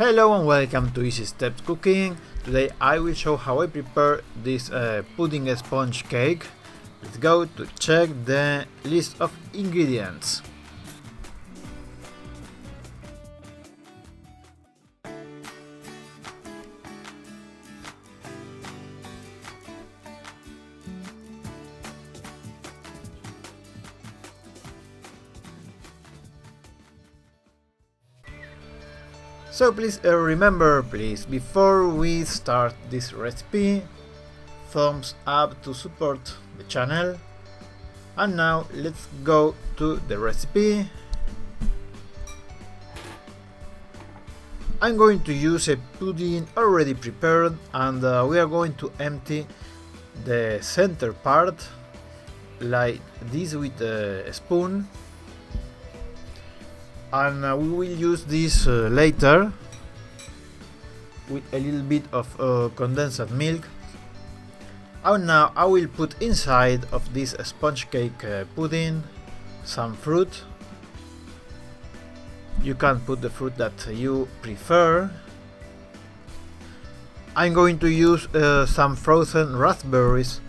Hello and welcome to Easy Steps Cooking. Today I will show how I prepare this pudding sponge cake. Let's go to check the list of ingredients. So please remember, before we start this recipe, thumbs up to support the channel. And now let's go to the recipe. I'm going to use a pudding already prepared, and we are going to empty the center part like this with a spoon. And we will use this later with a little bit of condensed milk. And now I will put inside of this sponge cake pudding some fruit. You can put the fruit that you prefer. I'm going to use some frozen raspberries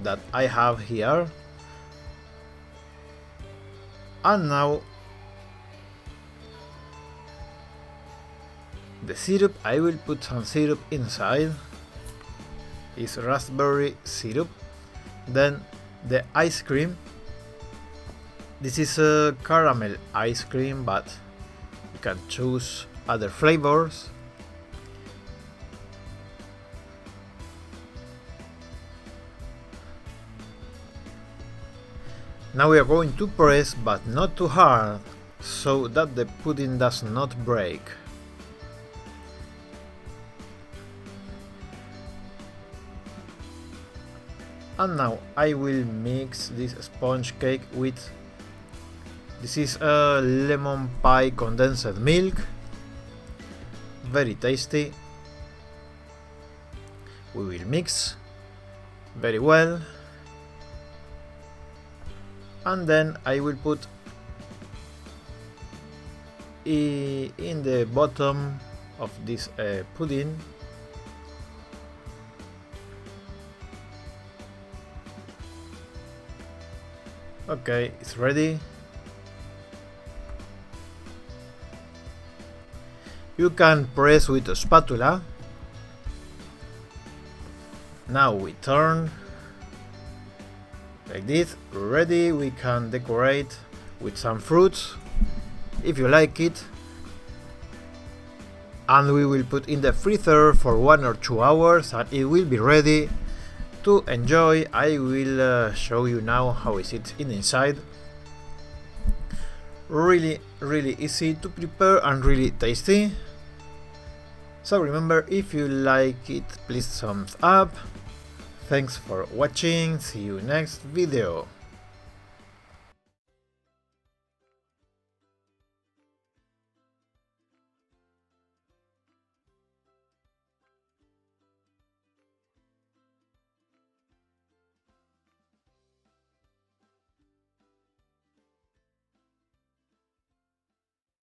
that I have here. And now the syrup, I will put some syrup inside. It's raspberry syrup. Then the ice cream. This is a caramel ice cream, but you can choose other flavors. Now we are going to press, but not too hard, so that the pudding does not break. And now I will mix this sponge cake with, this is a lemon pie condensed milk, very tasty. We will mix very well, and then I will put in the bottom of this pudding. Okay, it's ready. You can press with a spatula. Now we turn like this. Ready. We can decorate with some fruits if you like it. And we will put in the freezer for 1 or 2 hours and it will be ready to enjoy. I will show you now how is it inside. Really easy to prepare and really tasty. So remember, if you like it, please thumbs up. Thanks for watching, see you next video.